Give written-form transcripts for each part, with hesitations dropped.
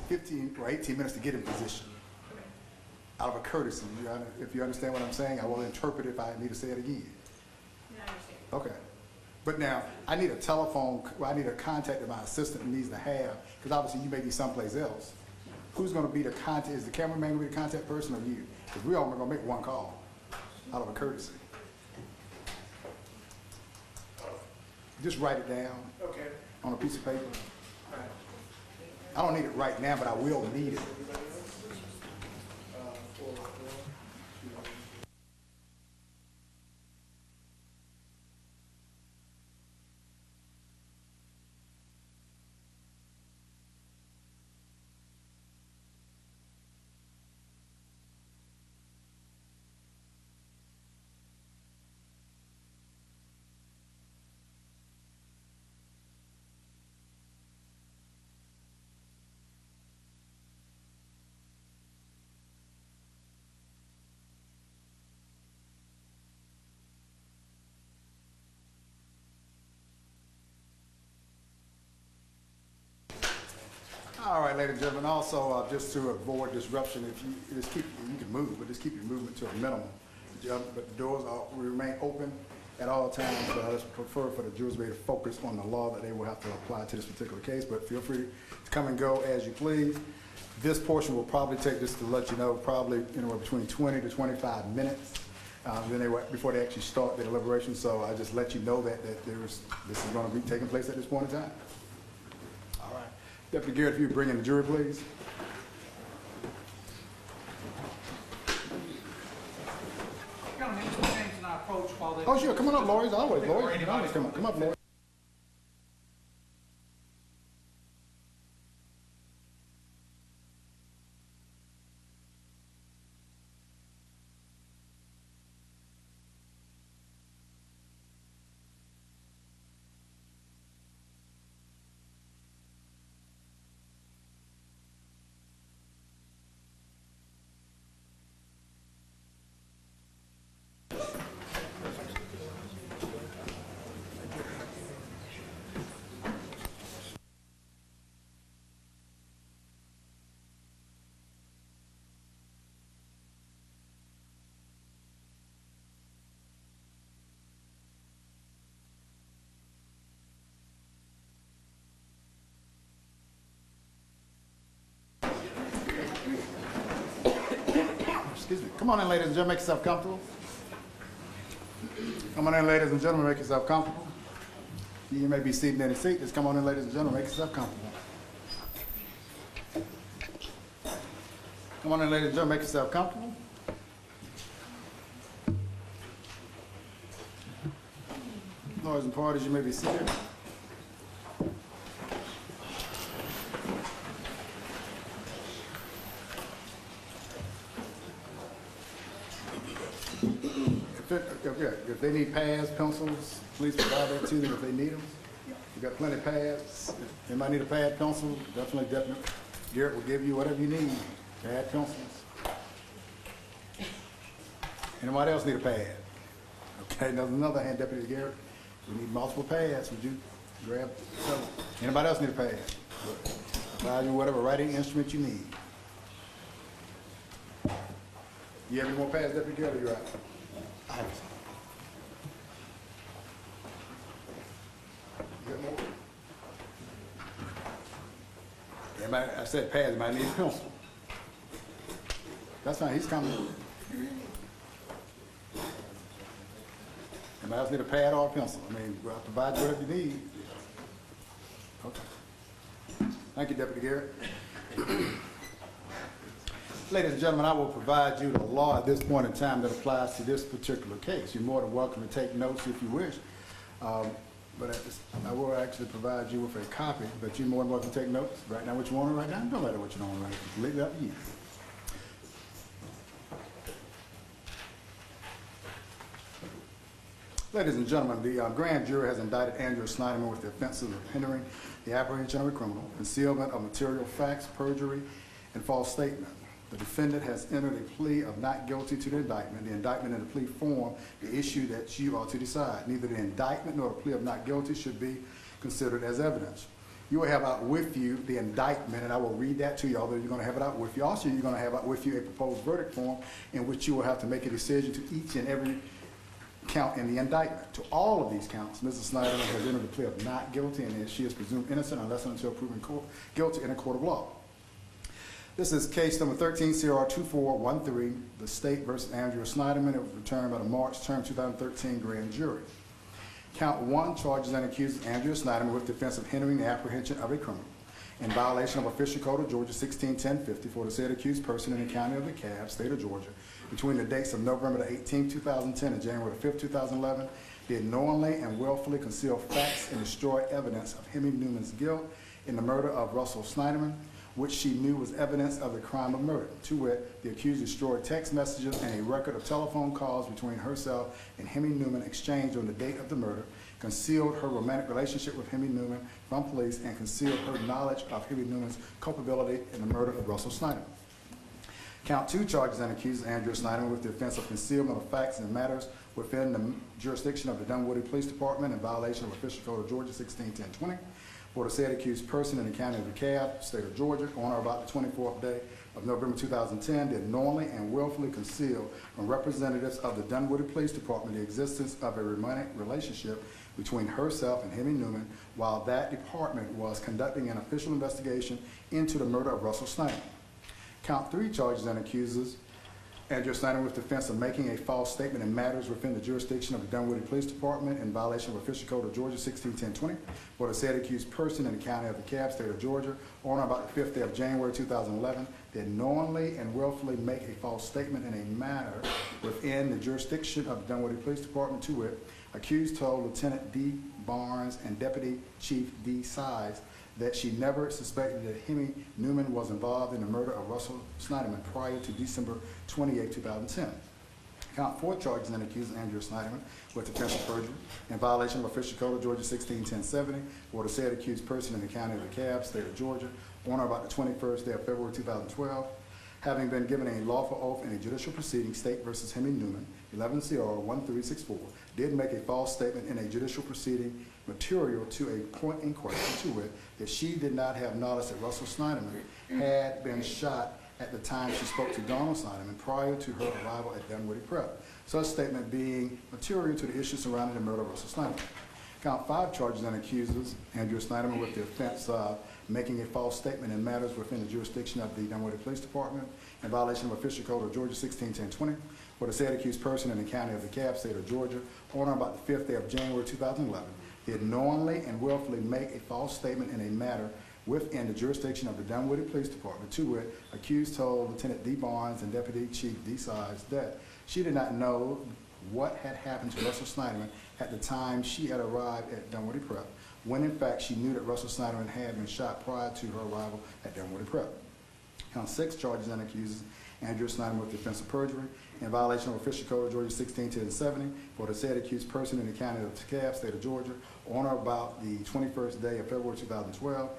15 or 18 minutes to get in position. Okay. Out of a courtesy. If you understand what I'm saying, I will interpret if I need to say it again. Yeah, I understand. Okay. But now, I need a telephone, well, I need a contact that my assistant needs to have, because obviously you may be someplace else. Who's going to be the contact? Is the cameraman going to be the contact person or you? Because we're only going to make one call out of a courtesy. Just write it down Okay. on a piece of paper. All right. I don't need it right now, but I will need it. All right, ladies and gentlemen, also just to avoid disruption, if you just keep, you can move, but just keep your movement to a minimum. But the doors will remain open at all times, but I just prefer for the jurors to be able to focus on the law that they will have to apply to this particular case, but feel free to come and go as you please. This portion will probably take, just to let you know, probably anywhere between 20 to 25 minutes before they actually start the deliberation, so I just let you know that this is going to be taking place at this point in time. All right. Deputy Garrett, if you would bring in the jury, please. Your Honor, Mr. James and I approach while they... Oh, sure. Come on up, Lori. Always, Lori. Come up, Lori. Excuse me. Come on in, ladies and gentlemen, make yourself comfortable. Come on in, ladies and gentlemen, make yourself comfortable. You may be seated in any seat. Just come on in, ladies and gentlemen, make yourself comfortable. Come on in, ladies and gentlemen, make yourself comfortable. Lawyers and parties, you may be seated. If they need pads, pencils, please provide that to them if they need them. We've got plenty of pads. If anybody need a pad, pencil, definitely. Garrett will give you whatever you need. Pad, pencils. Anybody else need a pad? Okay, there's another hand, Deputy Garrett. We need multiple pads. Would you grab several? Anybody else need a pad? Provide you whatever writing instrument you need. You have any more pads, Deputy Garrett, or you're out? I have some. You got more? Anybody, I said pads, anybody need a pencil? That's fine, he's coming. Anybody else need a pad or a pencil? I mean, we'll provide you whatever you need. Okay. Thank you, Deputy Garrett. Ladies and gentlemen, I will provide you the law at this point in time that applies to this particular case. You're more than welcome to take notes if you wish. But I will actually provide you with a copy, but you're more than welcome to take notes. Right now, what you want to write down, don't matter what you don't want to write. Leave it up to you. Ladies and gentlemen, the grand jury has indicted Andrea Sneiderman with the offenses of hindering the apprehension of a criminal, concealment of material facts, perjury, and false statement. The defendant has entered a plea of not guilty to the indictment. The indictment and the plea form the issue that you are to decide. Neither the indictment nor the plea of not guilty should be considered as evidence. You will have out with you the indictment, and I will read that to you, although you're going to have it out with you. Also, you're going to have out with you a proposed verdict form in which you will have to make a decision to each and every count in the indictment. To all of these counts, Mrs. Sneiderman has entered a plea of not guilty, and she is presumed innocent unless and until proven guilty in a court of law. This is case number 13-CR-2413, the State versus Andrea Sneiderman. It was returned by the March term 2013 grand jury. Count 1 charges and accuses Andrea Sneiderman with the offense of hindering the apprehension of a criminal in violation of Official Code of Georgia 16-1050 for the said accused person in the County of DeKalb, State of Georgia, between the dates of November the 18th, 2010 and January the 5th, 2011, did knowingly and willfully conceal facts and destroy evidence of Hemi Newman's guilt in the murder of Russell Sneiderman, which she knew was evidence of the crime of murder. To wit, the accused destroyed text messages and a record of telephone calls between herself and Hemi Newman exchanged on the date of the murder, concealed her romantic relationship with Hemi Newman from police, and concealed her knowledge of Hemi Newman's culpability in the murder of Russell Sneiderman. Count 2 charges and accuses Andrea Sneiderman with the offense of concealment of facts and matters within the jurisdiction of the Dunwoody Police Department in violation of Official Code of Georgia 16-1020 for the said accused person in the County of DeKalb, State of Georgia, on or about the 24th day of November 2010, did knowingly and willfully conceal from representatives of the Dunwoody Police Department the existence of a romantic relationship between herself and Hemi Newman while that department was conducting an official investigation into the murder of Russell Sneiderman. Count 3 charges and accuses Andrea Sneiderman with the offense of making a false statement in matters within the jurisdiction of the Dunwoody Police Department in violation of Official Code of Georgia 16-1020 for the said accused person in the County of DeKalb, State of Georgia, on or about the 5th day of January 2011, did knowingly and willfully make a false statement in a matter within the jurisdiction of the Dunwoody Police Department. To wit, accused told Lieutenant D. Barnes and Deputy Chief D. Size that she never suspected that Hemi Newman was involved in the murder of Russell Sneiderman prior to December 28, 2010. Count 4 charges and accuses Andrea Sneiderman with the offense of perjury in violation of Official Code of Georgia 16-1070 for the said accused person in the County of DeKalb, State of Georgia, on or about the 21st day of February 2012, having been given a lawful oath in a judicial proceeding, State versus Hemi Newman, 11 CR 1364, did make a false statement in a judicial proceeding material to a point in question, to it, that she did not have knowledge that Russell Sneiderman had been shot at the time she spoke to Donald Sneiderman prior to her arrival at Dunwoody Prep. Such statement being material to the issues surrounding the murder of Russell Sneiderman. Count 5 charges and accuses Andrea Sneiderman with the offense of making a false statement in matters within the jurisdiction of the Dunwoody Police Department in violation of Official Code of Georgia 16-1020 for the said accused person in the County of DeKalb, State of Georgia, on or about the 5th day of January 2011, did knowingly and willfully make a false statement in a matter within the jurisdiction of the Dunwoody Police Department. To wit, accused told Lieutenant D. Barnes and Deputy Chief D. Size that she did not know what had happened to Russell Sneiderman at the time she had arrived at Dunwoody Prep, when in fact she knew that Russell Sneiderman had been shot prior to her arrival at Dunwoody Prep. Count 6 charges and accuses Andrea Sneiderman with the offense of perjury in violation of Official Code of Georgia 16-1070 for the said accused person in the County of DeKalb, State of Georgia, on or about the 21st day of February 2012,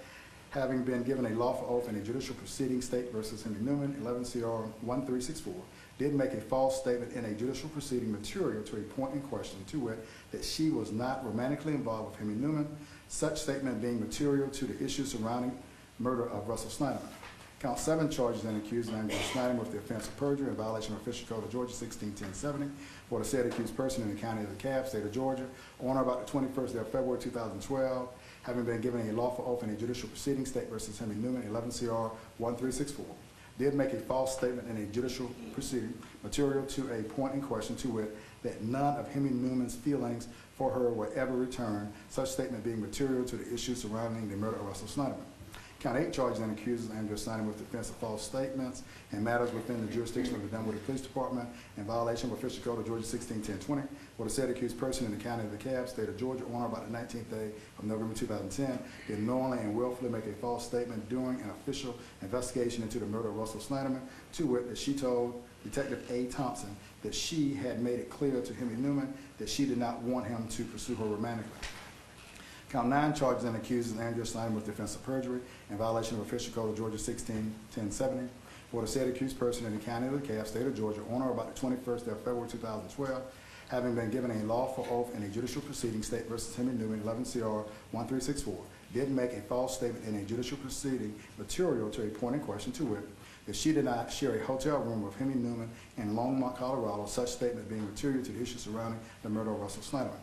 having been given a lawful oath in a judicial proceeding, State versus Hemi Newman, 11 CR 1364, did make a false statement in a judicial proceeding material to a point in question, to wit, that she was not romantically involved with Hemi Newman, such statement being material to the issues surrounding murder of Russell Sneiderman. Count 7 charges and accuses Andrea Sneiderman with the offense of perjury in violation of Official Code of Georgia 16-1070 for the said accused person in the County of DeKalb, State of Georgia, on or about the 21st day of February 2012, having been given a lawful oath in a judicial proceeding, State versus Hemi Newman, 11 CR 1364, did make a false statement in a judicial proceeding material to a point in question, to wit, that none of Hemi Newman's feelings for her were ever returned, such statement being material to the issues surrounding the murder of Russell Sneiderman. Count 8 charges and accuses Andrea Sneiderman with the offense of false statements and matters within the jurisdiction of the Dunwoody Police Department in violation of Official Code of Georgia 16-1020 for the said accused person in the County of DeKalb, State of Georgia, on or about the 19th day of November 2010, did knowingly and willfully make a false statement during an official investigation into the murder of Russell Sneiderman, to wit, that she told Detective A. Thompson that she had made it clear to Hemi Newman that she did not want him to pursue her romantically. Count 9 charges and accuses Andrea Sneiderman with the offense of perjury in violation of Official Code of Georgia 16-1070 for the said accused person in the County of DeKalb, State of Georgia, on or about the 21st day of February 2012, having been given a lawful oath in a judicial proceeding, State versus Hemi Newman, 11 CR 1364, did make a false statement in a judicial proceeding material to a point in question, to wit, that she did not share a hotel room with Henry Newman in Longmont, Colorado, such statement being material to the issue surrounding the murder of Russell Sneiderman.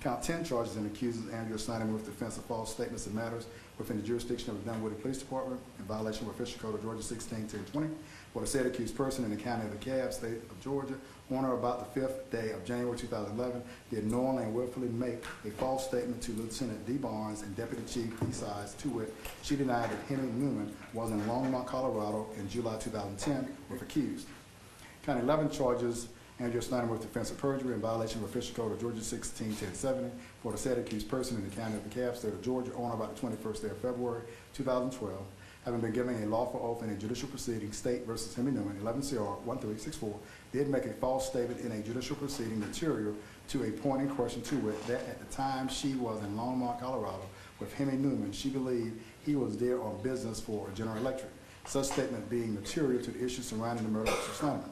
Count 10 charges and accuses Andrea Sneiderman with defense of false statements and matters within the jurisdiction of the Dunwoody Police Department in violation of Official Code of Georgia 16-1020 for the said accused person in the county of DeKalb, state of Georgia, on or about the 5th day of January 2011, did knowingly and willfully make a false statement to Lieutenant D. Barnes and Deputy Chief E. Sides, to wit, she denied that Henry Newman was in Longmont, Colorado in July 2010 with accused. Count 11 charges Andrea Sneiderman with defense of perjury in violation of Official Code of Georgia 16-1070 for the said accused person in the county of DeKalb, state of Georgia, on or about the 21st day of February 2012, having been given a lawful oath in a judicial proceeding, State versus Henry Newman, 11 CR 1364, did make a false statement in a judicial proceeding material to a point in question, to wit, that at the time she was in Longmont, Colorado with Henry Newman, she believed he was there on business for General Electric, such statement being material to the issue surrounding the murder of Mr. Sneiderman.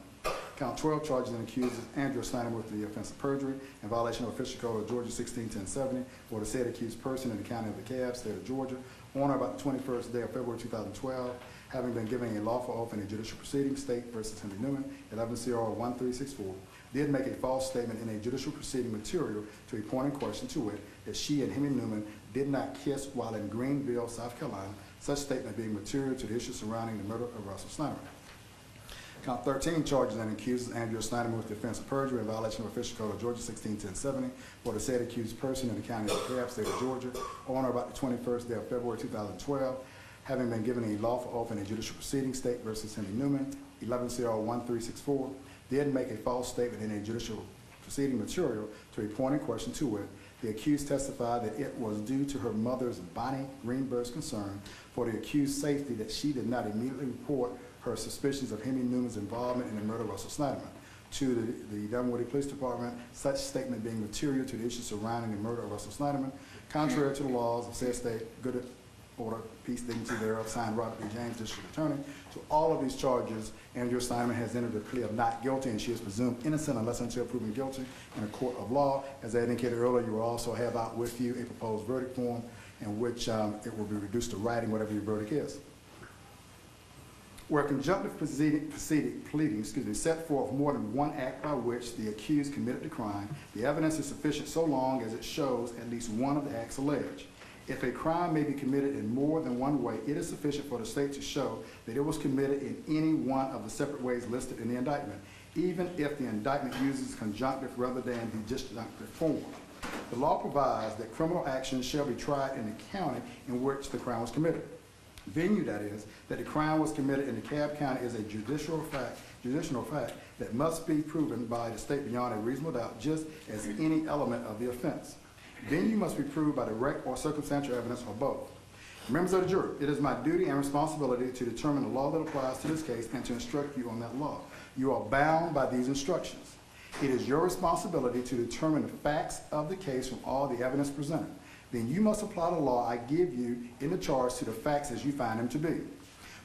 Count 12 charges and accuses Andrea Sneiderman with the offense of perjury in violation of Official Code of Georgia 16-1070 for the said accused person in the county of DeKalb, state of Georgia, on or about the 21st day of February 2012, having been given a lawful oath in a judicial proceeding, State versus Henry Newman, 11 CR 1364, did make a false statement in a judicial proceeding material to a point in question, to wit, that she and Henry Newman did not kiss while in Greenville, South Carolina, such statement being material to the issue surrounding the murder of Russell Sneiderman. Count 13 charges and accuses Andrea Sneiderman with defense of perjury in violation of Official Code of Georgia 16-1070 for the said accused person in the county of DeKalb, state of Georgia, on or about the 21st day of February 2012, having been given a lawful oath in a judicial proceeding, State versus Henry Newman, 11 CR 1364, did make a false statement in a judicial proceeding material to a point in question, to wit, the accused testified that it was due to her mother's, Bonnie Greenberg's, concern for the accused's safety that she did not immediately report her suspicions of Henry Newman's involvement in the murder of Russell Sneiderman to the Dunwoody Police Department, such statement being material to the issue surrounding the murder of Russell Sneiderman, contrary to the laws of said state, good order, peace, dignity thereof, signed Robert B. James, District Attorney. To all of these charges, Andrea Sneiderman has entered a plea of not guilty, and she is presumed innocent unless until proven guilty in a court of law. As I indicated earlier, you will also have out with you a proposed verdict form in which it will be reduced to writing whatever your verdict is. Where conjunctive pleadings set forth more than one act by which the accused committed the crime, the evidence is sufficient so long as it shows at least one of the acts alleged. If a crime may be committed in more than one way, it is sufficient for the state to show that it was committed in any one of the separate ways listed in the indictment, even if the indictment uses conjunctive rather than the disjunctive form. The law provides that criminal actions shall be tried in the county in which the crime was committed. Venue, that is, that the crime was committed in DeKalb County is a judicial fact that must be proven by the state beyond a reasonable doubt, just as any element of the offense. Venue must be proved by direct or circumstantial evidence or both. Members of the jury, it is my duty and responsibility to determine the law that applies to this case and to instruct you on that law. You are bound by these instructions. It is your responsibility to determine the facts of the case from all the evidence presented. Then you must apply the law I give you in the charge to the facts as you find them to be.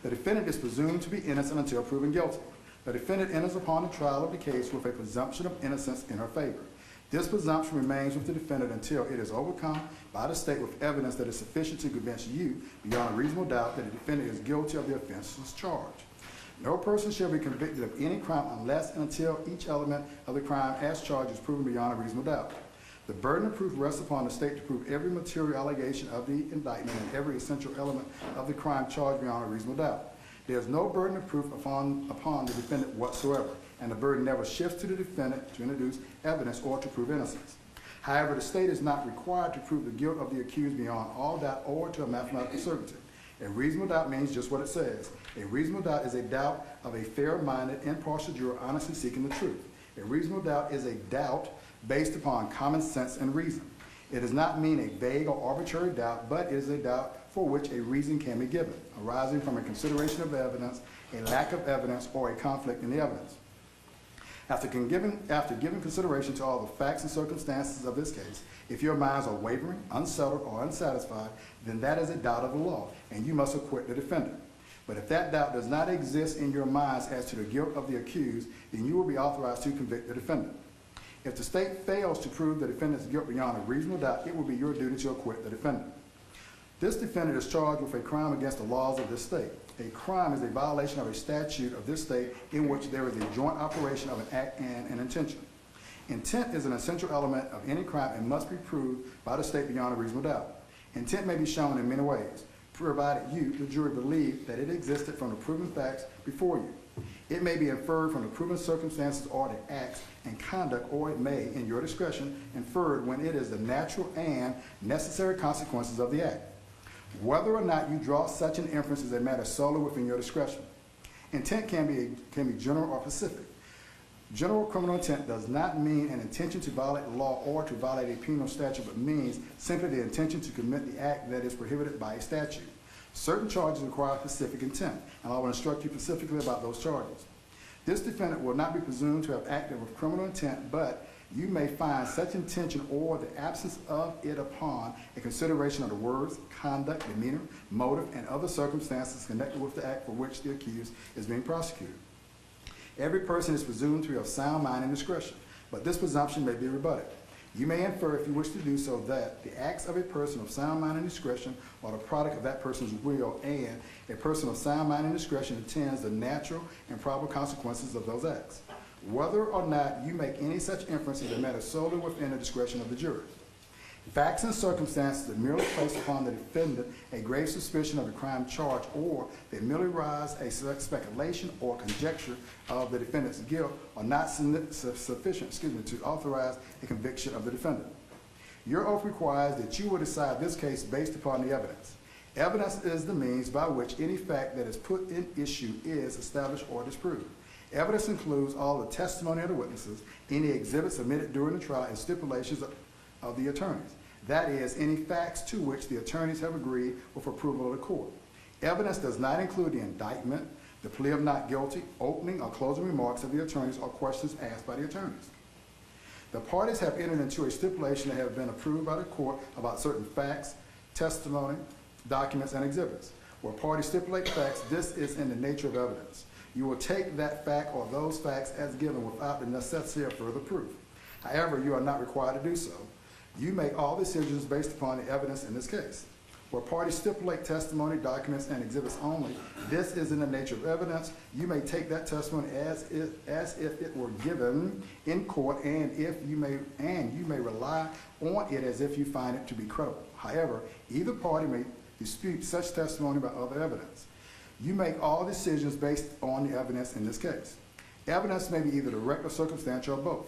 The defendant is presumed to be innocent until proven guilty. The defendant enters upon the trial of the case with a presumption of innocence in her favor. This presumption remains with the defendant until it is overcome by the state with evidence that is sufficient to convince you beyond a reasonable doubt that the defendant is guilty of the offenses charged. No person shall be convicted of any crime unless and until each element of the crime as charged is proven beyond a reasonable doubt. The burden of proof rests upon the state to prove every material allegation of the indictment and every essential element of the crime charged beyond a reasonable doubt. There is no burden of proof upon the defendant whatsoever, and the burden never shifts to the defendant to introduce evidence or to prove innocence. However, the state is not required to prove the guilt of the accused beyond all doubt or to a mathematical certainty. A reasonable doubt means just what it says. A reasonable doubt is a doubt of a fair-minded, impartial juror honestly seeking the truth. A reasonable doubt is a doubt based upon common sense and reason. It does not mean a vague or arbitrary doubt, but it is a doubt for which a reason can be given, arising from a consideration of evidence, a lack of evidence, or a conflict in the evidence. After giving consideration to all the facts and circumstances of this case, if your minds are wavering, unsettled, or unsatisfied, then that is a doubt of the law, and you must acquit the defendant. But if that doubt does not exist in your minds as to the guilt of the accused, then you will be authorized to convict the defendant. If the state fails to prove the defendant's guilt beyond a reasonable doubt, it will be your duty to acquit the defendant. This defendant is charged with a crime against the laws of this state. A crime is a violation of a statute of this state in which there is a joint operation of an act and an intention. Intent is an essential element of any crime and must be proved by the state beyond a reasonable doubt. Intent may be shown in many ways, provided you, the jury, believe that it existed from the proven facts before you. It may be inferred from the proven circumstances or the acts and conduct, or it may, in your discretion, inferred when it is the natural and necessary consequences of the act. Whether or not you draw such an inference is a matter solely within your discretion. Intent can be general or specific. General criminal intent does not mean an intention to violate the law or to violate a penal statute, but means simply the intention to commit the act that is prohibited by a statute. Certain charges require specific intent, and I will instruct you specifically about those charges. This defendant will not be presumed to have acted with criminal intent, but you may find such intention or the absence of it upon a consideration of the words, conduct, demeanor, motive, and other circumstances connected with the act for which the accused is being prosecuted. Every person is presumed to be of sound mind and discretion, but this presumption may be rebutted. You may infer, if you wish to do so, that the acts of a person of sound mind and discretion are the product of that person's will, and a person of sound mind and discretion intends the natural and probable consequences of those acts. Whether or not you make any such inference is a matter solely within the discretion of the jury. Facts and circumstances that merely place upon the defendant a grave suspicion of the crime charged, or that merely rise a speculation or conjecture of the defendant's guilt, are not sufficient to authorize a conviction of the defendant. Your oath requires that you will decide this case based upon the evidence. Evidence is the means by which any fact that is put in issue is established or disproved. Evidence includes all the testimony of the witnesses, any exhibits submitted during the trial, and stipulations of the attorneys. That is, any facts to which the attorneys have agreed with approval of the court. Evidence does not include the indictment, the plea of not guilty, opening or closing remarks of the attorneys, or questions asked by the attorneys. The parties have entered into a stipulation that have been approved by the court about certain facts, testimony, documents, and exhibits. Where parties stipulate facts, this is in the nature of evidence. You will take that fact or those facts as given without the necessity of further proof. However, you are not required to do so. You make all decisions based upon the evidence in this case. Where parties stipulate testimony, documents, and exhibits only, this is in the nature of evidence. You may take that testimony as if it were given in court, and you may rely on it as if you find it to be credible. However, either party may dispute such testimony by other evidence. You make all decisions based on the evidence in this case. Evidence may be either direct or circumstantial, or both.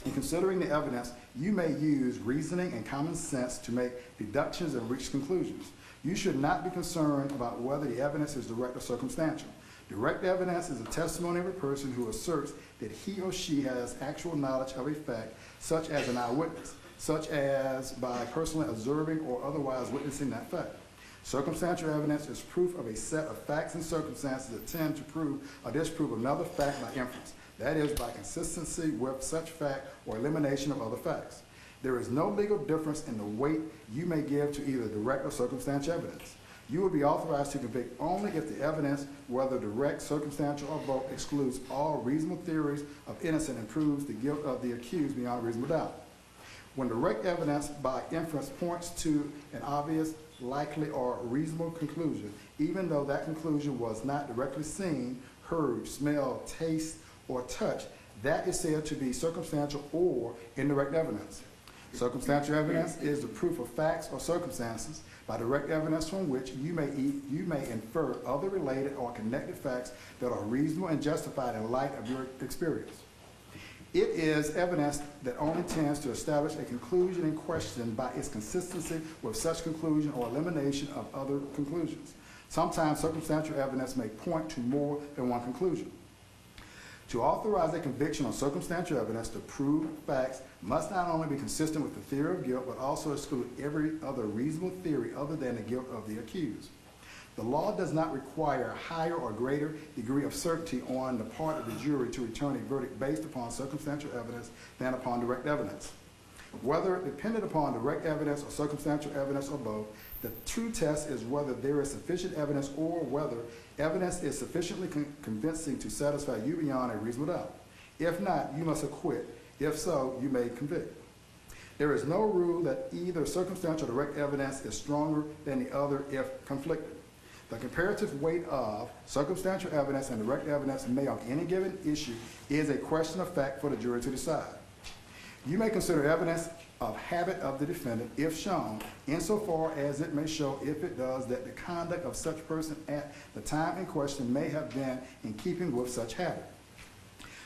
In considering the evidence, you may use reasoning and common sense to make deductions and reach conclusions. You should not be concerned about whether the evidence is direct or circumstantial. Direct evidence is a testimony of a person who asserts that he or she has actual knowledge of a fact, such as an eyewitness, such as by personally observing or otherwise witnessing that fact. Circumstantial evidence is proof of a set of facts and circumstances that tend to prove or disprove another fact by inference. That is, by consistency with such fact or elimination of other facts. There is no legal difference in the weight you may give to either direct or circumstantial evidence. You will be authorized to convict only if the evidence, whether direct, circumstantial, or both, excludes all reasonable theories of innocence and proves the guilt of the accused beyond a reasonable doubt. When direct evidence by inference points to an obvious, likely, or reasonable conclusion, even though that conclusion was not directly seen, heard, smelled, tasted, or touched, that is said to be circumstantial or indirect evidence. Circumstantial evidence is the proof of facts or circumstances by direct evidence from which you may infer other related or connected facts that are reasonable and justified in light of your experience. It is evidence that only tends to establish a conclusion in question by its consistency with such conclusion or elimination of other conclusions. Sometimes circumstantial evidence may point to more than one conclusion. To authorize a conviction on circumstantial evidence to prove facts must not only be consistent with the theory of guilt, but also exclude every other reasonable theory other than the guilt of the accused. The law does not require a higher or greater degree of certainty on the part of the jury to return a verdict based upon circumstantial evidence than upon direct evidence. Whether dependent upon direct evidence or circumstantial evidence or both, the true test is whether there is sufficient evidence or whether evidence is sufficiently convincing to satisfy you beyond a reasonable doubt. If not, you must acquit. If so, you may convict. There is no rule that either circumstantial or direct evidence is stronger than the other if conflicted. The comparative weight of circumstantial evidence and direct evidence made on any given issue is a question of fact for the jury to decide. You may consider evidence of habit of the defendant, if shown, insofar as it may show, if it does, that the conduct of such person at the time in question may have been in keeping with such habit.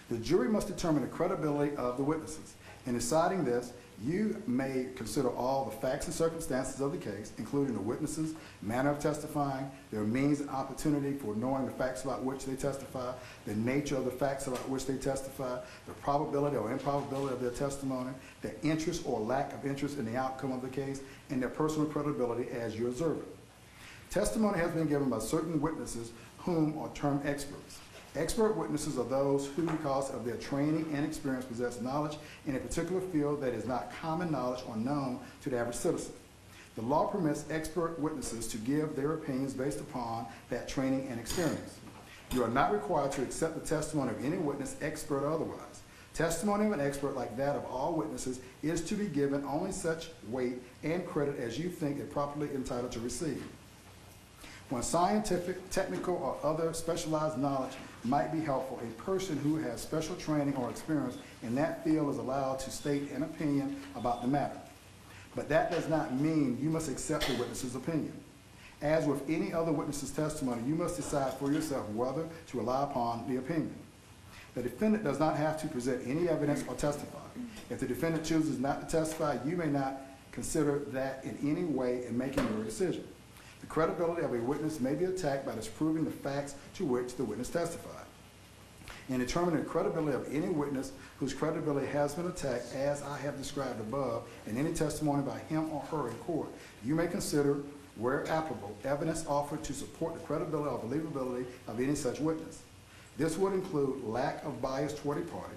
The jury must determine the credibility of the witnesses. In deciding this, you may consider all the facts and circumstances of the case, including the witnesses, manner of testifying, their means and opportunity for knowing the facts about which they testify, the nature of the facts about which they testify, the probability or improbability of their testimony, their interest or lack of interest in the outcome of the case, and their personal credibility as you observe it. Testimony has been given by certain witnesses whom are termed experts. Expert witnesses are those who, because of their training and experience, possess knowledge in a particular field that is not common knowledge or known to the average citizen. The law permits expert witnesses to give their opinions based upon that training and experience. You are not required to accept the testimony of any witness, expert or otherwise. Testimony of an expert, like that of all witnesses, is to be given only such weight and credit as you think it properly entitled to receive. When scientific, technical, or other specialized knowledge might be helpful, a person who has special training or experience in that field is allowed to state an opinion about the matter. But that does not mean you must accept the witness's opinion. As with any other witness's testimony, you must decide for yourself whether to rely upon the opinion. The defendant does not have to present any evidence or testify. If the defendant chooses not to testify, you may not consider that in any way in making your decision. The credibility of a witness may be attacked by disproving the facts to which the witness testified. In determining the credibility of any witness whose credibility has been attacked, as I have described above, in any testimony by him or her in court, you may consider, where applicable, evidence offered to support the credibility or believability of any such witness. This would include lack of bias toward a party,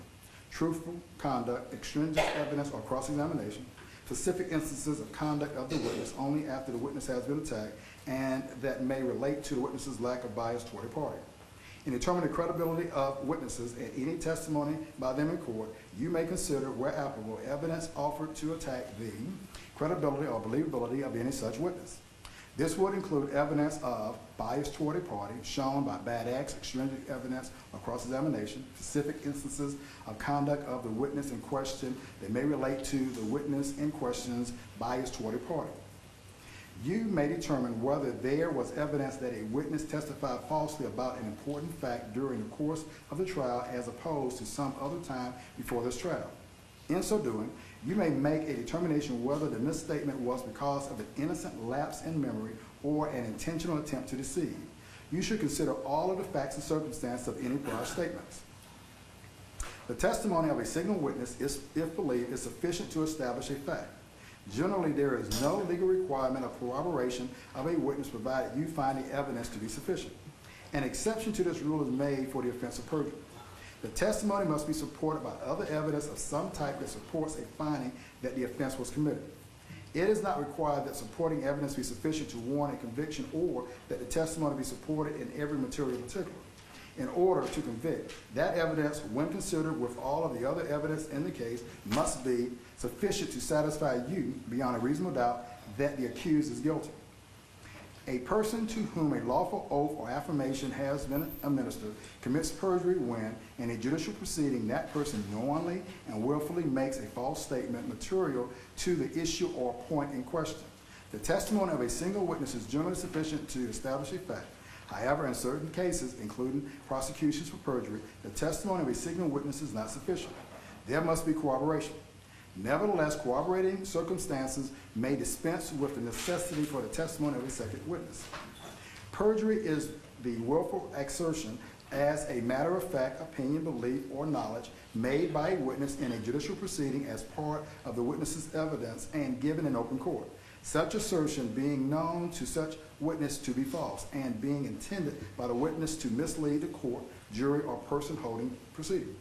truthful conduct, extrinsic evidence or cross-examination, specific instances of conduct of the witness only after the witness has been attacked, and that may relate to the witness's lack of bias toward a party. In determining the credibility of witnesses and any testimony by them in court, you may consider, where applicable, evidence offered to attack the credibility or believability of any such witness. This would include evidence of bias toward a party shown by bad acts, extrinsic evidence, or cross-examination, specific instances of conduct of the witness in question that may relate to the witness in question's bias toward a party. You may determine whether there was evidence that a witness testified falsely about an important fact during the course of the trial as opposed to some other time before this trial. In so doing, you may make a determination whether the misstatement was because of an innocent lapse in memory or an intentional attempt to deceive. You should consider all of the facts and circumstances of any prior statements. The testimony of a single witness, if believed, is sufficient to establish a fact. Generally, there is no legal requirement of corroboration of a witness provided you find the evidence to be sufficient. An exception to this rule is made for the offense of perjury. The testimony must be supported by other evidence of some type that supports a finding that the offense was committed. It is not required that supporting evidence be sufficient to warrant a conviction or that the testimony be supported in every material particular. In order to convict, that evidence, when considered with all of the other evidence in the case, must be sufficient to satisfy you, beyond a reasonable doubt, that the accused is guilty. A person to whom a lawful oath or affirmation has been administered commits perjury when, in a judicial proceeding, that person knowingly and willfully makes a false statement material to the issue or point in question. The testimony of a single witness is generally sufficient to establish a fact. However, in certain cases, including prosecutions for perjury, the testimony of a single witness is not sufficient. There must be corroboration. Nevertheless, corroborating circumstances may dispense with the necessity for the testimony of a second witness. Perjury is the willful assertion as a matter of fact, opinion, belief, or knowledge made by a witness in a judicial proceeding as part of the witness's evidence and given in open court. Such assertion being known to such witness to be false and being intended by the witness to mislead the court, jury, or person holding proceeding.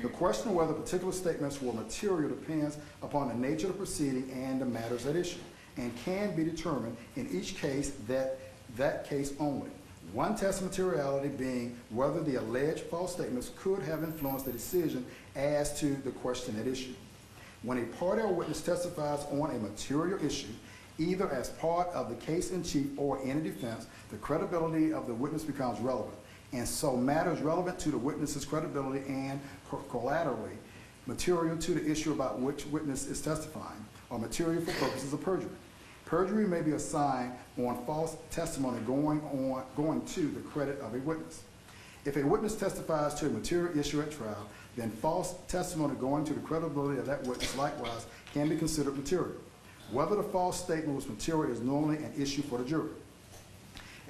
The question of whether particular statements were material depends upon the nature of the proceeding and the matters at issue, and can be determined in each case that case only. One test of materiality being whether the alleged false statements could have influenced the decision as to the question at issue. When a party or witness testifies on a material issue, either as part of the case in chief or in a defense, the credibility of the witness becomes relevant, and so matters relevant to the witness's credibility and collaterally material to the issue about which witness is testifying are material for purposes of perjury. Perjury may be assigned on false testimony going to the credit of a witness. If a witness testifies to a material issue at trial, then false testimony going to the credibility of that witness likewise can be considered material. Whether the false statement was material is normally an issue for the jury.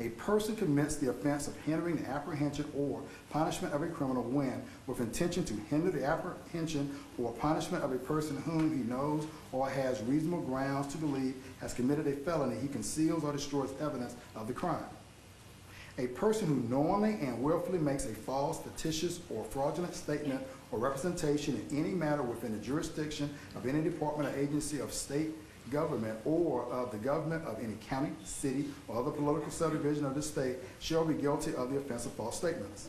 A person commits the offense of hindering the apprehension or punishment of a criminal when, with intention to hinder the apprehension or punishment of a person whom he knows or has reasonable grounds to believe has committed a felony, he conceals or destroys evidence of the crime. A person who knowingly and willfully makes a false, fictitious, or fraudulent statement or representation in any matter within the jurisdiction of any department or agency of state government or of the government of any county, city, or other political subdivision of the state shall be guilty of the offense of false statements.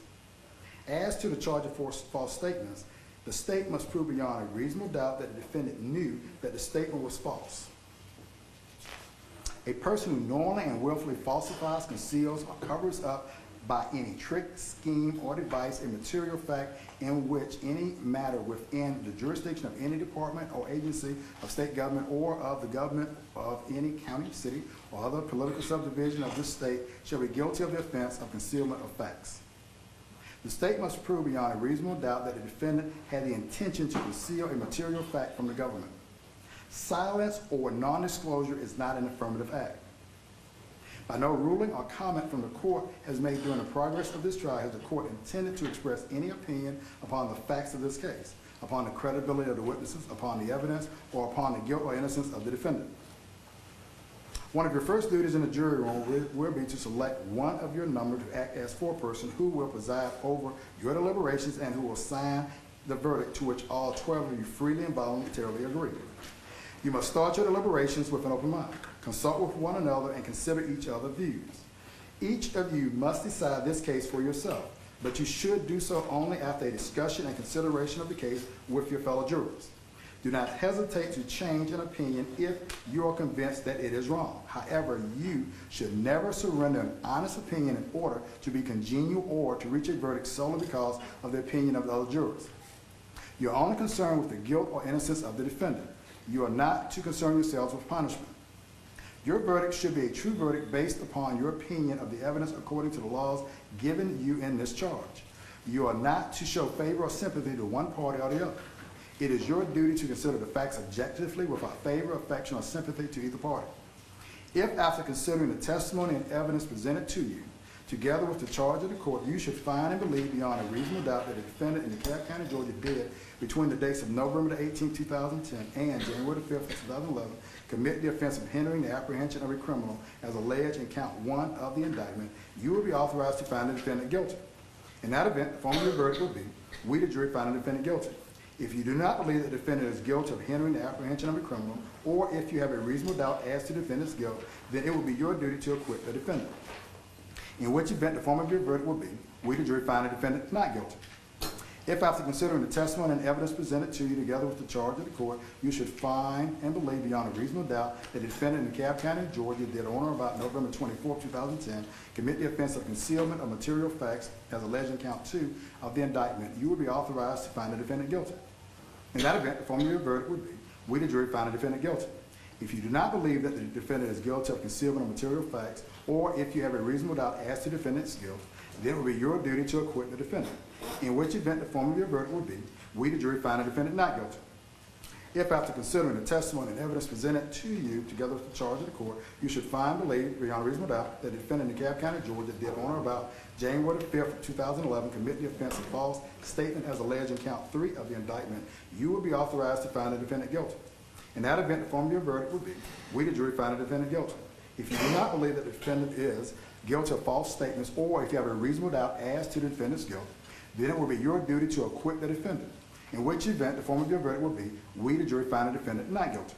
As to the charge of false statements, the state must prove beyond a reasonable doubt that the defendant knew that the statement was false. A person who knowingly and willfully falsifies, conceals, or covers up by any trick, scheme, or device a material fact in which any matter within the jurisdiction of any department or agency of state government or of the government of any county, city, or other political subdivision of this state shall be guilty of the offense of concealment of facts. The state must prove beyond a reasonable doubt that the defendant had the intention to conceal a material fact from the government. Silence or non-disclosure is not an affirmative act. By no ruling or comment from the court has made during the progress of this trial has the court intended to express any opinion upon the facts of this case, upon the credibility of the witnesses, upon the evidence, or upon the guilt or innocence of the defendant. One of your first duties in the jury room will be to select one of your number to act as foreperson who will preside over your deliberations and who will sign the verdict to which all 12 of you freely and voluntarily agree. You must start your deliberations with an open mind. Consult with one another and consider each other's views. Each of you must decide this case for yourself, but you should do so only after a discussion and consideration of the case with your fellow jurors. Do not hesitate to change an opinion if you are convinced that it is wrong. However, you should never surrender an honest opinion in order to be congenial or to reach a verdict solely because of the opinion of the other jurors. You are only concerned with the guilt or innocence of the defendant. You are not to concern yourselves with punishment. Your verdict should be a true verdict based upon your opinion of the evidence according to the laws given you in this charge. You are not to show favor or sympathy to one party or the other. It is your duty to consider the facts objectively without favor, affection, or sympathy to either party. If after considering the testimony and evidence presented to you, together with the charge of the court, you should find and believe beyond a reasonable doubt that the defendant in DeKalb County, Georgia did, between the dates of November 18, 2010 and January 5, 2011, commit the offense of hindering the apprehension of a criminal as alleged in count 1 of the indictment, you will be authorized to find the defendant guilty. In that event, the form of your verdict will be, we the jury find the defendant guilty. If you do not believe that the defendant is guilty of hindering the apprehension of a criminal, or if you have a reasonable doubt as to the defendant's guilt, then it will be your duty to acquit the defendant. In which event the form of your verdict will be, we the jury find the defendant not guilty. If after considering the testimony and evidence presented to you together with the charge of the court, you should find and believe beyond a reasonable doubt that the defendant in DeKalb County, Georgia did on or about November 24, 2010, commit the offense of concealment of material facts as alleged in count 2 of the indictment, you will be authorized to find the defendant guilty. In that event, the form of your verdict would be, we the jury find the defendant guilty. If you do not believe that the defendant is guilty of concealment of material facts, or if you have a reasonable doubt as to the defendant's guilt, then it will be your duty to acquit the defendant. In which event the form of your verdict will be, we the jury find the defendant not guilty. If after considering the testimony and evidence presented to you together with the charge of the court, you should find and believe beyond a reasonable doubt that the defendant in DeKalb County, Georgia did on or about January 5, 2011 commit the offense of false statement as alleged in count 3 of the indictment, you will be authorized to find the defendant guilty. In that event, the form of your verdict will be, we the jury find the defendant guilty. If you do not believe that the defendant is guilty of false statements, or if you have a reasonable doubt as to the defendant's guilt, then it will be your duty to acquit the defendant. In which event, the form of your verdict will be, we the jury find the defendant not guilty.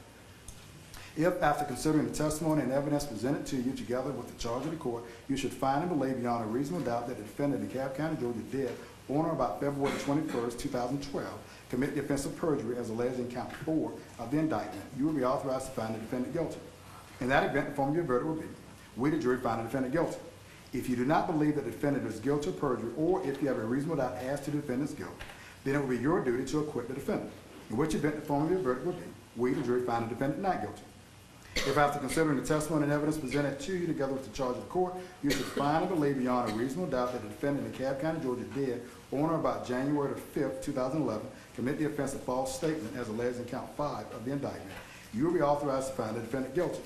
If, after considering the testimony and evidence presented to you together with the charge of the court, you should find and believe beyond a reasonable doubt that the defendant in DeKalb County, Georgia did, on or about February 21st, 2012, commit the offense of perjury as alleged in count 4 of the indictment, you will be authorized to find the defendant guilty. In that event, the form of your verdict will be, we, the jury, find the defendant guilty. If you do not believe that the defendant is guilty of perjury, or if you have a reasonable doubt as to the defendant's guilt, then it will be your duty to acquit the defendant. In which event, the form of your verdict will be, we, the jury, find the defendant not guilty. If after considering the testimony and evidence presented to you together with the charge of the court, you should find and believe beyond a reasonable doubt that the defendant in DeKalb County, Georgia did, on or about January the 5th, 2011, commit the offense of false statement as alleged in count 5 of the indictment, you will be authorized to find the defendant guilty.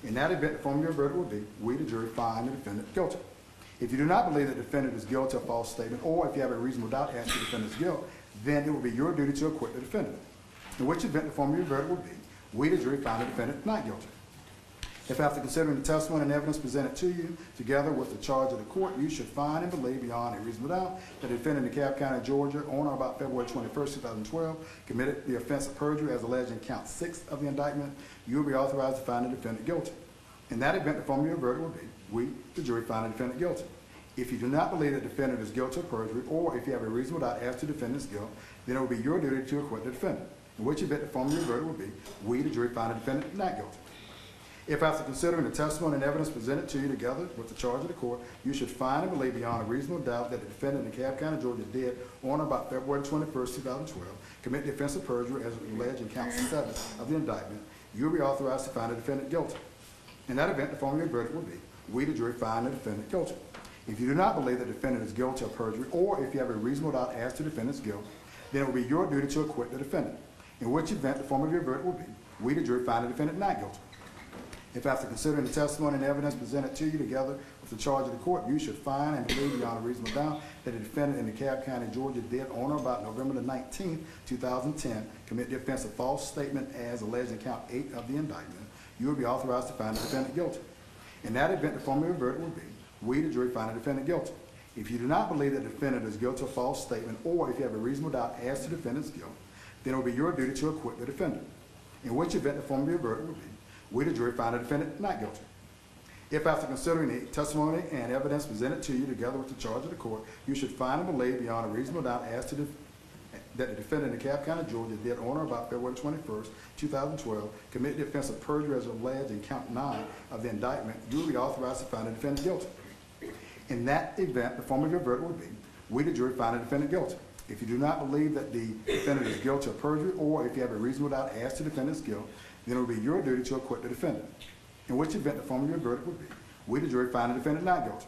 In that event, the form of your verdict will be, we, the jury, find the defendant guilty. If you do not believe that the defendant is guilty of false statement, or if you have a reasonable doubt as to the defendant's guilt, then it will be your duty to acquit the defendant. In which event, the form of your verdict will be, we, the jury, find the defendant not guilty. If after considering the testimony and evidence presented to you, together with the charge of the court, you should find and believe beyond a reasonable doubt that the defendant in DeKalb County, Georgia, on or about February 21st, 2012, committed the offense of perjury as alleged in count 6 of the indictment, you will be authorized to find the defendant guilty. In that event, the form of your verdict will be, we, the jury, find the defendant guilty. If you do not believe that the defendant is guilty of perjury, or if you have a reasonable doubt as to the defendant's guilt, then it will be your duty to acquit the defendant. In which event, the form of your verdict will be, we, the jury, find the defendant not guilty. If after considering the testimony and evidence presented to you together with the charge of the court, you should find and believe beyond a reasonable doubt that the defendant in DeKalb County, Georgia did, on or about February 21st, 2012, commit the offense of perjury as alleged in count 7 of the indictment, you will be authorized to find the defendant guilty. In that event, the form of your verdict will be, we, the jury, find the defendant guilty. If you do not believe that the defendant is guilty of perjury, or if you have a reasonable doubt as to the defendant's guilt, then it will be your duty to acquit the defendant. In which event, the form of your verdict will be, we, the jury, find the defendant not guilty. If after considering the testimony and evidence presented to you together with the charge of the court, you should find and believe beyond a reasonable doubt that the defendant in DeKalb County, Georgia did, on or about November the 19th, 2010, commit the offense of false statement as alleged in count 8 of the indictment, you will be authorized to find the defendant guilty. In that event, the form of your verdict will be, we, the jury, find the defendant guilty. If you do not believe that the defendant is guilty of false statement, or if you have a reasonable doubt as to the defendant's guilt, then it will be your duty to acquit the defendant. In which event, the form of your verdict will be, we, the jury, find the defendant not guilty. If after considering the testimony and evidence presented to you together with the charge of the court, you should find and believe beyond a reasonable doubt as to that the defendant in DeKalb County, Georgia did, on or about February 21st, 2012, commit the offense of perjury as alleged in count 9 of the indictment, you will be authorized to find the defendant guilty. In that event, the form of your verdict will be, we, the jury, find the defendant guilty. If you do not believe that the defendant is guilty of perjury, or if you have a reasonable doubt as to the defendant's guilt, then it will be your duty to acquit the defendant. In which event, the form of your verdict will be, we, the jury, find the defendant not guilty.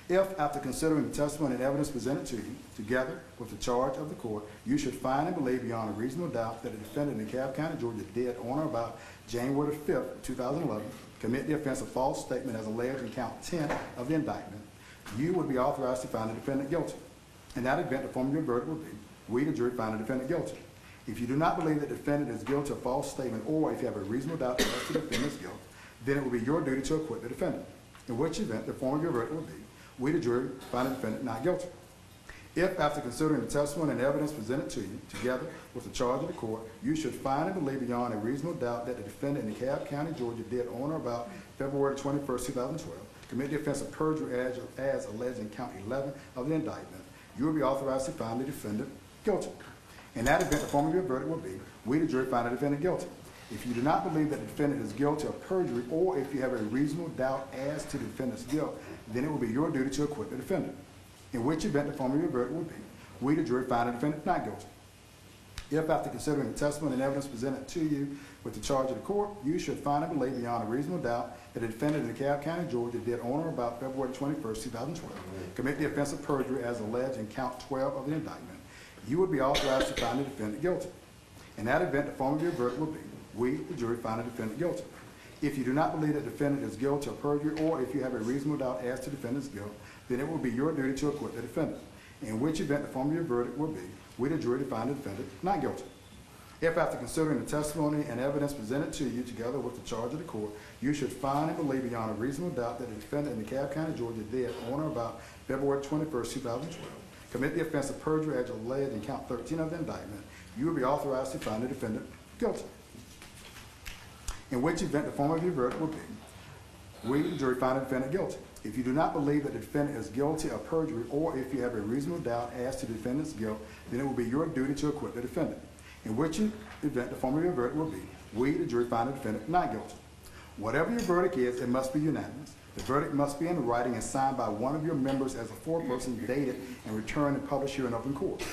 If, after considering the testimony and evidence presented to you, together with the charge of the court, you should find and believe beyond a reasonable doubt that the defendant in DeKalb County, Georgia did, on or about January the 5th, 2011, commit the offense of false statement as alleged in count 10 of the indictment, you would be authorized to find the defendant guilty. In that event, the form of your verdict will be, we, the jury, find the defendant guilty. If you do not believe that the defendant is guilty of false statement, or if you have a reasonable doubt as to the defendant's guilt, then it will be your duty to acquit the defendant. In which event, the form of your verdict will be, we, the jury, find the defendant not guilty. If, after considering the testimony and evidence presented to you, together with the charge of the court, you should find and believe beyond a reasonable doubt that the defendant in DeKalb County, Georgia did, on or about February 21st, 2012, commit the offense of perjury as alleged in count 11 of the indictment, you will be authorized to find the defendant guilty. In that event, the form of your verdict will be, we, the jury, find the defendant guilty. If you do not believe that the defendant is guilty of perjury, or if you have a reasonable doubt as to the defendant's guilt, then it will be your duty to acquit the defendant. In which event, the form of your verdict will be, we, the jury, find the defendant not guilty. If, after considering the testimony and evidence presented to you with the charge of the court, you should find and believe beyond a reasonable doubt that the defendant in DeKalb County, Georgia did, on or about February 21st, 2012, commit the offense of perjury as alleged in count 12 of the indictment, you would be authorized to find the defendant guilty. In that event, the form of your verdict will be, we, the jury, find the defendant guilty. If you do not believe that the defendant is guilty of perjury, or if you have a reasonable doubt as to the defendant's guilt, then it will be your duty to acquit the defendant. In which event, the form of your verdict will be, we, the jury, find the defendant not guilty. If, after considering the testimony and evidence presented to you together with the charge of the court, you should find and believe beyond a reasonable doubt that the defendant in DeKalb County, Georgia did, on or about February 21st, 2012, commit the offense of perjury as alleged in count 13 of the indictment, you will be authorized to find the defendant guilty. in which event the form of your verdict will be, we, the jury, find the defendant guilty. If you do not believe that the defendant is guilty of perjury, or if you have a reasonable doubt as to the defendant's guilt, then it will be your duty to acquit the defendant. In which event the form of your verdict will be, we, the jury, find the defendant not guilty. Whatever your verdict is, it must be unanimous. The verdict must be in writing and signed by one of your members as a foreperson, dated and returned and published here in open court.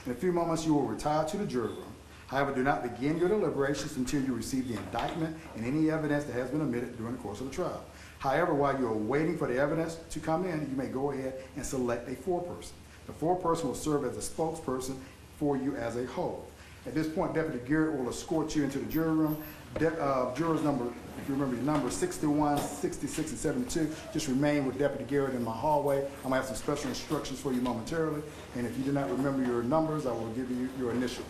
In a few moments, you will retire to the jury room. However, do not begin your deliberations until you receive the indictment and any evidence that has been omitted during the course of the trial. However, while you are waiting for the evidence to come in, you may go ahead and select a foreperson. The foreperson will serve as a spokesperson for you as a whole. At this point, Deputy Garrett will escort you into the jury room. Jurors number, if you remember your numbers, 61, 66, and 72, just remain with Deputy Garrett in my hallway. I'm gonna have some special instructions for you momentarily. And if you do not remember your numbers, I will give you your initials.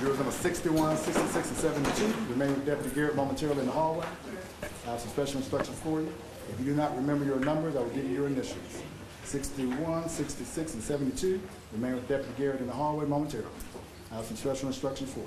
Jurors number 61, 66, and 72, remain with Deputy Garrett momentarily in the hallway. I have some special instructions for you. If you do not remember your numbers, I will give you your initials. 61, 66, and 72, remain with Deputy Garrett in the hallway momentarily. I have some special instructions for you.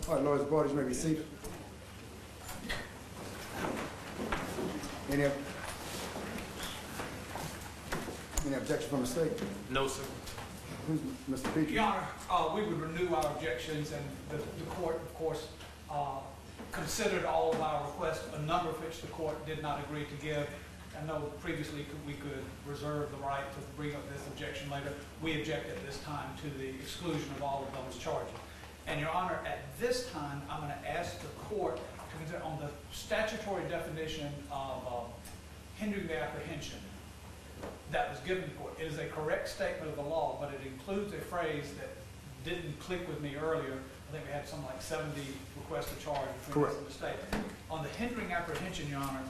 All right, lawyers and parties, you may be seated. Any objection from the state? No, sir. Mr. Petrie? Your Honor, we would renew our objections, and the court, of course, considered all of our requests, a number of which the court did not agree to give. I know previously we could reserve the right to bring up this objection later. We object at this time to the exclusion of all of those charges. And Your Honor, at this time, I'm going to ask the court to consider on the statutory definition of hindering the apprehension that was given to the court. It is a correct statement of the law, but it includes a phrase that didn't click with me earlier. I think we had something like 70 requests to charge between us and the state. On the hindering apprehension, Your Honor,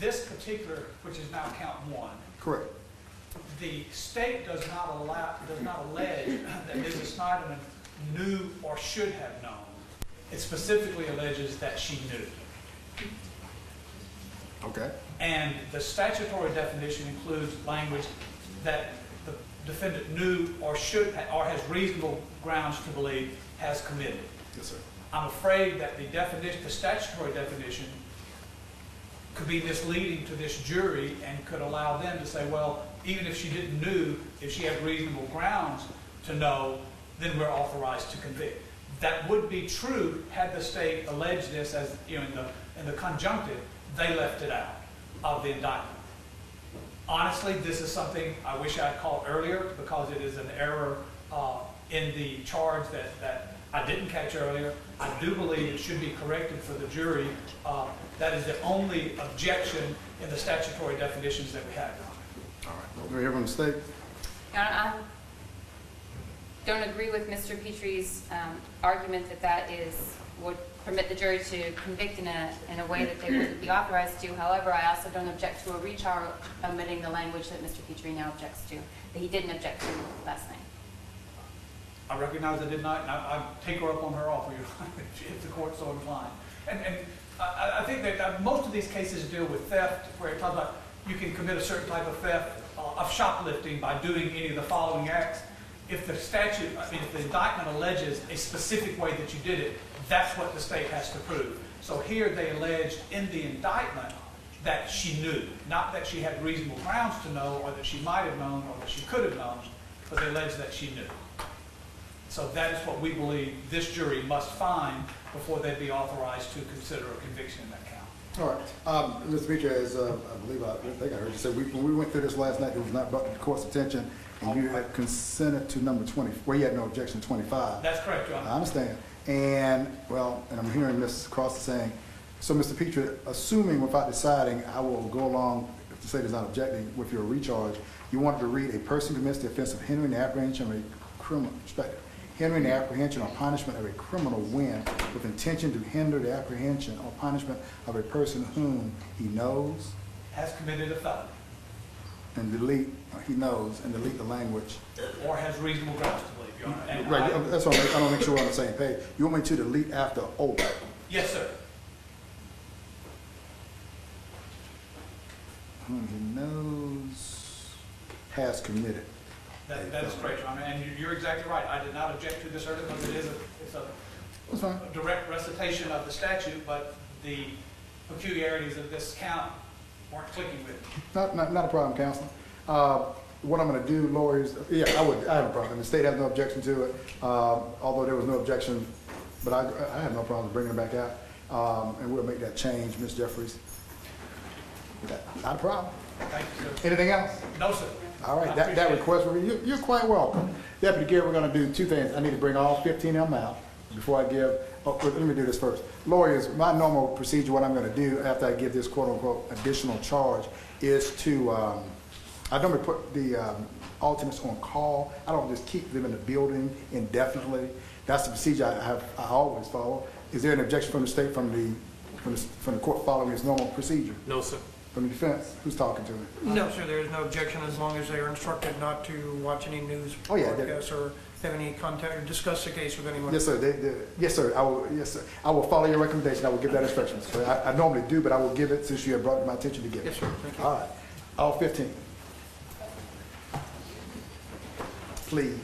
this particular, which is now count 1. Correct. The state does not allege that Mrs. Sneiderman knew or should have known. It specifically alleges that she knew. Okay. And the statutory definition includes language that the defendant knew or should or has reasonable grounds to believe has committed. Yes, sir. I'm afraid that the statutory definition could be misleading to this jury and could allow them to say, well, even if she didn't know, if she had reasonable grounds to know, then we're authorized to convict. That would be true had the state alleged this as, you know, in the conjunctive. They left it out of the indictment. Honestly, this is something I wish I had caught earlier, because it is an error in the charge that I didn't catch earlier. I do believe it should be corrected for the jury. That is the only objection in the statutory definitions that we have. All right. Do we hear from the state? I don't agree with Mr. Petrie's argument that would permit the jury to convict in a way that they wouldn't be authorized to. However, I also don't object to a recharge omitting the language that Mr. Petrie now objects to, that he didn't object to last night. I recognize I did not, and I take her up on her offer if the court's so inclined. And I think that most of these cases deal with theft, where it talks about you can commit a certain type of theft of shoplifting by doing any of the following acts. If the statute, if the indictment alleges a specific way that you did it, that's what the state has to prove. So here they alleged in the indictment that she knew, not that she had reasonable grounds to know, or that she might have known, or that she could have known, but they alleged that she knew. So that is what we believe this jury must find before they'd be authorized to consider a conviction in that count. All right. Mr. Petrie, as I think I heard you say, when we went through this last night, it was not brought to the court's attention, and you had consented to number 20, where you had no objection to 25. That's correct, Your Honor. I understand. And, well, and I'm hearing Ms. Cross saying, so Mr. Petrie, assuming without deciding, I will go along, if the state is not objecting, with your recharge, you wanted to read, a person commits the offense of hindering the apprehension of a criminal, hindering the apprehension or punishment of a criminal when, with intention to hinder the apprehension or punishment of a person whom he knows Has committed a felony. and delete, he knows, and delete the language. Or has reasonable grounds to believe, Your Honor. And Right, that's what I don't make sure we're on the same page. You want me to delete after O? Yes, sir. Whom he knows has committed. That is correct, Your Honor, and you're exactly right. I did not object to this earlier because it's That's fine. a direct recitation of the statute, but the peculiarities of this count weren't clicking with me. Not a problem, Counselor. What I'm gonna do, lawyers, yeah, I have a problem. The state has no objection to it, although there was no objection, but I have no problem bringing it back out, and we'll make that change, Ms. Jeffries. Not a problem. Thank you, sir. Anything else? No, sir. All right, I that appreciate it. request, you're quite welcome. Deputy Gary, we're gonna do two things. I need to bring all 15 of them out before I give, let me do this first. Lawyers, my normal procedure, what I'm gonna do after I give this quote-unquote additional charge is to, I normally put the alternates on call. I don't just keep them in the building indefinitely. That's the procedure I always follow. Is there an objection from the state, from the court following its normal procedure? No, sir. From the defense? Who's talking to me? No, sir, there is no objection as long as they are instructed not to watch any news Oh, yeah, broadcasts or have any contact or discuss the case with anyone. Yes, sir. Yes, sir. Yes, sir. I will follow your recommendation. I will give that instruction. So I normally do, but I will give it since you have brought it to my attention to give it. Yes, sir, thank you. All right. All 15. Please.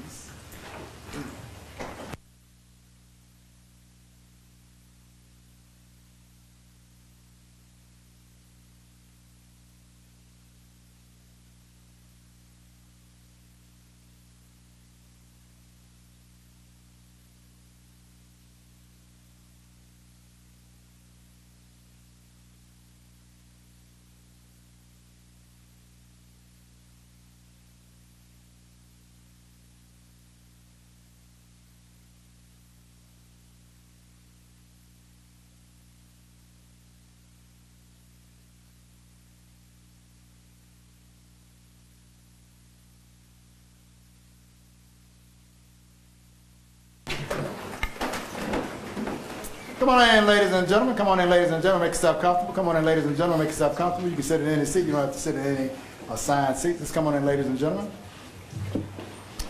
Come on in, ladies and gentlemen. Come on in, ladies and gentlemen. Make yourself comfortable. Come on in, ladies and gentlemen. Make yourself comfortable. You can sit in any seat. You don't have to sit in any assigned seat. Just come on in, ladies and gentlemen.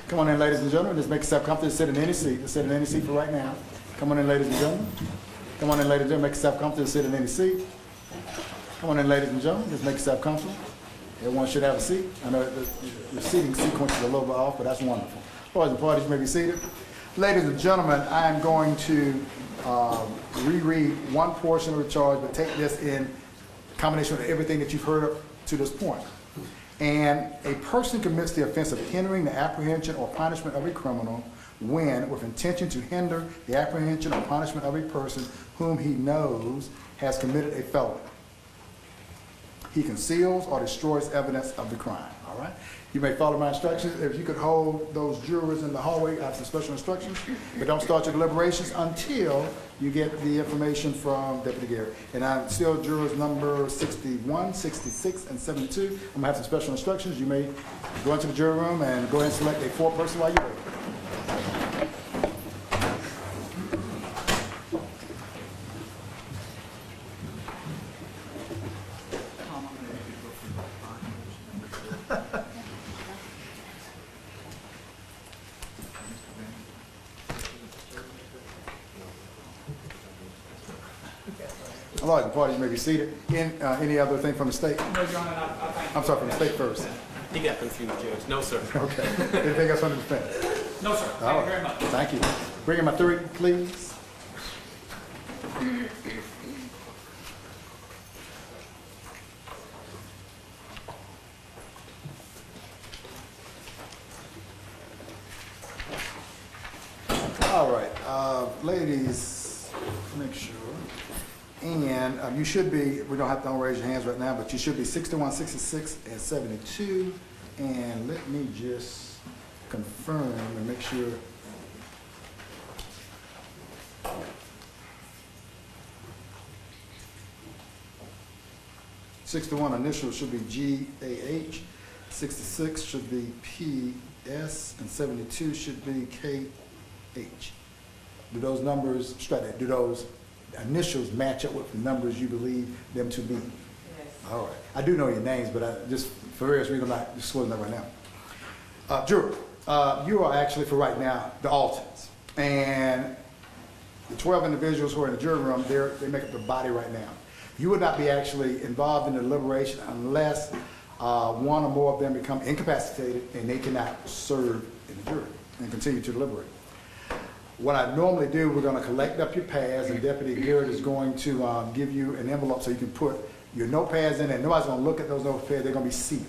Come on in, ladies and gentlemen. Just make yourself comfortable. Just sit in any seat. Just sit in any seat for right now. Come on in, ladies and gentlemen. Come on in, ladies and gentlemen. Make yourself comfortable. Just sit in any seat. Come on in, ladies and gentlemen. Just make yourself comfortable. Everyone should have a seat. I know the seating sequence is a little bit off, but that's wonderful. Boys and parties, you may be seated. Ladies and gentlemen, I am going to reread one portion of the charge, but take this in combination with everything that you've heard up to this point. And a person commits the offense of hindering the apprehension or punishment of a criminal when, with intention to hinder the apprehension or punishment of a person whom he knows has committed a felony, he conceals or destroys evidence of the crime. All right? You may follow my instructions. If you could hold those jurors in the hallway, I have some special instructions, but don't start your deliberations until you get the information from Deputy Gary. And I'm still jurors number 61, 66, and 72. I'm gonna have some special instructions. You may go into the jury room and go ahead and select a four-person while you wait. Lawyers and parties, you may be seated. Any other thing from the state? No, Your Honor, I thank you. I'm sorry, from the state first. He got confused, Judge. No, sir. Okay. Anything else from the defense? No, sir. All Thank you right. very much. Thank you. Bring in my three, please. All right, ladies, make sure. And you should be, we don't raise your hands right now, but you should be 61, 66, and 72. And let me just confirm and make sure. '61 initials should be GAH, 66 should be PS, and 72 should be KH. Do those numbers, do those initials match up with the numbers you believe them to be? Yes. All right. I do know your names, but I just, for various reasons, I'm not disclosing that right now. Jury, you are actually, for right now, the alternates. And the 12 individuals who are in the jury room, they make up the body right now. You would not be actually involved in the deliberation unless one or more of them become incapacitated and they cannot serve in the jury and continue to deliberate. What I normally do, we're going to collect up your pads, and Deputy Garrett is going to give you an envelope so you can put your notepads in there. Nobody's going to look at those notepads. They're going to be sealed.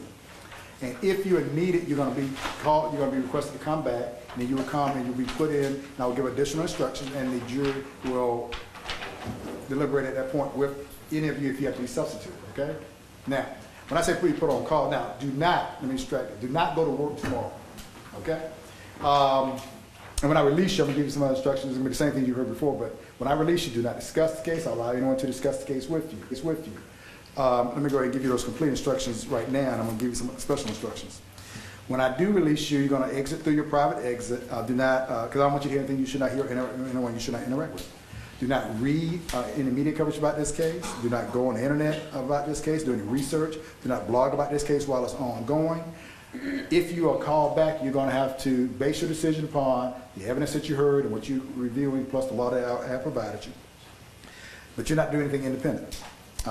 And if you are needed, you're going to be called, you're going to be requested to come back, and then you will come and you'll be put in, and I will give additional instructions, and the jury will deliberate at that point with any of you if you have to be substituted, okay? Now, when I say please put on call, now, do not, let me distract you, do not go to work tomorrow, okay? And when I release you, I'm going to give you some other instructions. It's going to be the same thing you heard before, but when I release you, do not discuss the case. I'll allow anyone to discuss the case with you. It's with you. Let me go ahead and give you those complete instructions right now, and I'm going to give you some special instructions. When I do release you, you're going to exit through your private exit. Do not, because I don't want you to hear anything you should not hear, anyone you should not interact with. Do not read any media coverage about this case. Do not go on the internet about this case. Do any research. Do not blog about this case while it's ongoing. If you are called back, you're going to have to base your decision upon the evidence that you heard and what you're reviewing, plus the law that I have provided you. But you're not doing anything independent.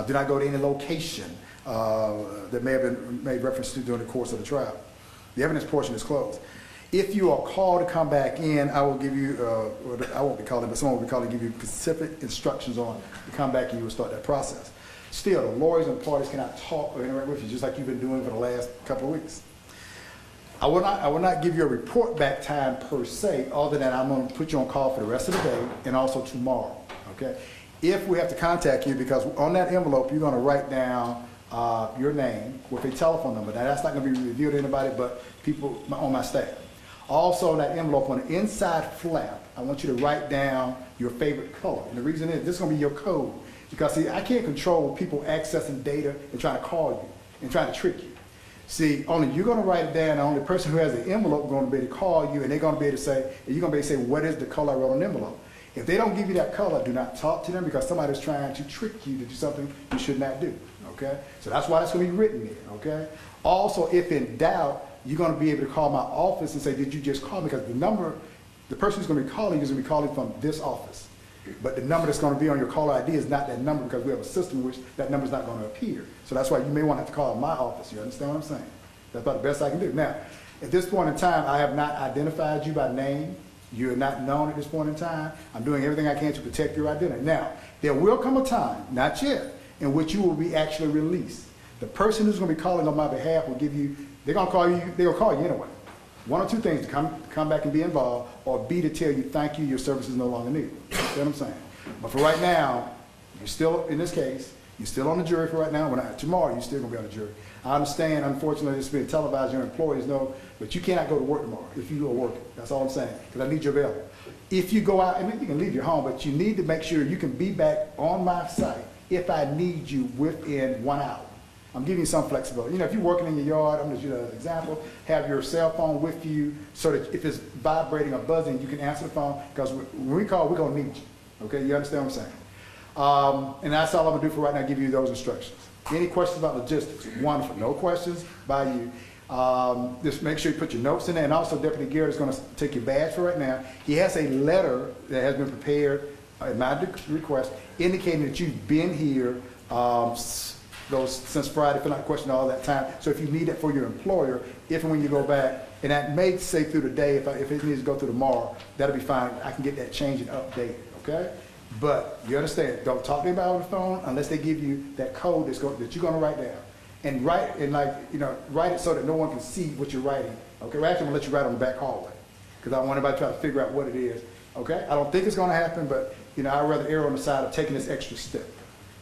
Do not go to any location that may have been made reference to during the course of the trial. The evidence portion is closed. If you are called to come back in, I will give you, I won't be calling, but someone will be calling to give you specific instructions on to come back, and you will start that process. Still, the lawyers and parties cannot talk or interact with you, just like you've been doing for the last couple of weeks. I will not give you a report back time per se, other than I'm going to put you on call for the rest of the day and also tomorrow, okay? If we have to contact you, because on that envelope, you're going to write down your name with a telephone number. Now, that's not going to be revealed to anybody but people on my staff. Also, on that envelope, on the inside flap, I want you to write down your favorite color. And the reason is, this is going to be your code. Because, see, I can't control people accessing data and trying to call you and trying to trick you. See, only you're going to write it down, and only the person who has the envelope is going to be able to call you, and they're going to be able to say, and you're going to be able to say, what is the color I wrote on the envelope? If they don't give you that color, do not talk to them, because somebody's trying to trick you to do something you should not do, okay? So that's why that's going to be written there, okay? Also, if in doubt, you're going to be able to call my office and say, did you just call me? Because the number, the person who's going to be calling you is going to be calling from this office. But the number that's going to be on your caller ID is not that number, because we have a system in which that number is not going to appear. So that's why you may want to have to call my office. You understand what I'm saying? That's about the best I can do. Now, at this point in time, I have not identified you by name. You are not known at this point in time. I'm doing everything I can to protect your identity. Now, there will come a time, not yet, in which you will be actually released. The person who's going to be calling on my behalf will give you, they're going to call you anyway. One or two things: to come back and be involved, or B, to tell you thank you, your service is no longer needed. You know what I'm saying? But for right now, you're still, in this case, you're still on the jury for right now. Tomorrow, you're still going to be on the jury. I understand, unfortunately, it's being televised, your employees know, but you cannot go to work tomorrow if you are working. That's all I'm saying, because I need you available. If you go out, I mean, you can leave your home, but you need to make sure you can be back on my site if I need you within 1 hour. I'm giving you some flexibility. You know, if you're working in your yard, I'm just using an example, have your cell phone with you so that if it's vibrating or buzzing, you can answer the phone, because when we call, we're going to need you. Okay, you understand what I'm saying? And that's all I'm going to do for right now, give you those instructions. Any questions about logistics? Wonderful. No questions by you. Just make sure you put your notes in there. And also, Deputy Garrett is going to take your badge for right now. He has a letter that has been prepared at my request indicating that you've been here since Friday, filling out the question all that time. So if you need it for your employer, if and when you go back, and that may say through the day, if it needs to go through tomorrow, that'll be fine. I can get that changed and updated, okay? But you understand, don't talk to anybody on the phone unless they give you that code that you're going to write down. And write it so that no one can see what you're writing. Okay, well, actually, I'm going to let you write on the back hallway, because I don't want anybody to try to figure out what it is. Okay, I don't think it's going to happen, but I'd rather err on the side of taking this extra step.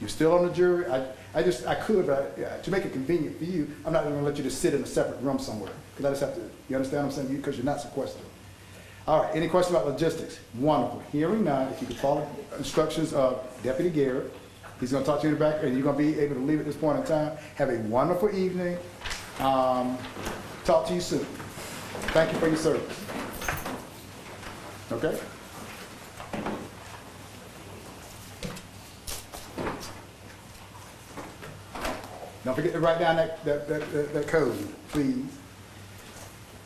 You're still on the jury. I could, but to make it convenient for you, I'm not going to let you just sit in a separate room somewhere, because I just have to. You understand what I'm saying? Because you're not sequestered. All right, any questions about logistics? Wonderful. Hearing none, if you could follow instructions of Deputy Garrett, he's going to talk to you in the back, and you're going to be able to leave at this point in time. Have a wonderful evening. Talk to you soon. Thank you for your service. Okay? Don't forget to write down that code, please.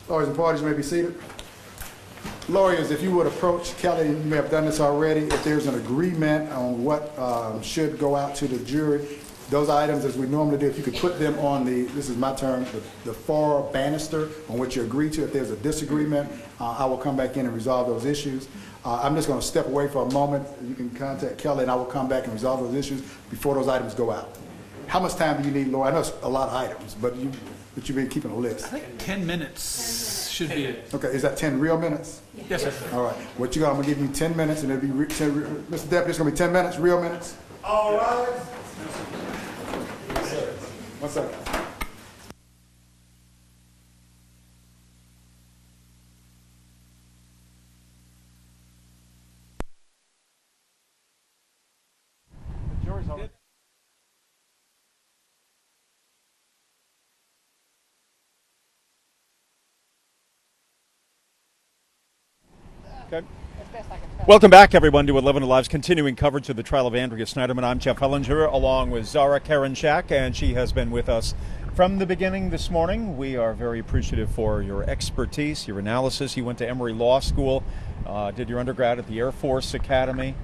Lawyers and parties may be seated. Lawyers, if you would approach Kelly, you may have done this already, if there's an agreement on what should go out to the jury, those items, as we normally do, if you could put them on this is my term, the far banister on which you agree to. If there's a disagreement, I will come back in and resolve those issues. I'm just going to step away for a moment. You can contact Kelly, and I will come back and resolve those issues before those items go out. How much time do you need, Laura? I know it's a lot of items, but you've been keeping a list. I think 10 minutes should be it. Okay, is that 10 real minutes? Yes, sir. All right. What you got? I'm gonna give you 10 minutes, and it'll be 10. Mr. Deputy, it's gonna be 10 minutes, real minutes. All right. 1 second. Okay. Welcome back, everyone, to 11 Alive's continuing coverage of the trial of Andrea Sneiderman. I'm Jeff Hellinger, along with Zara Karenchak, and she has been with us from the beginning this morning. We are very appreciative for your expertise, your analysis. You went to Emory Law School, did your undergrad at the Air Force Academy.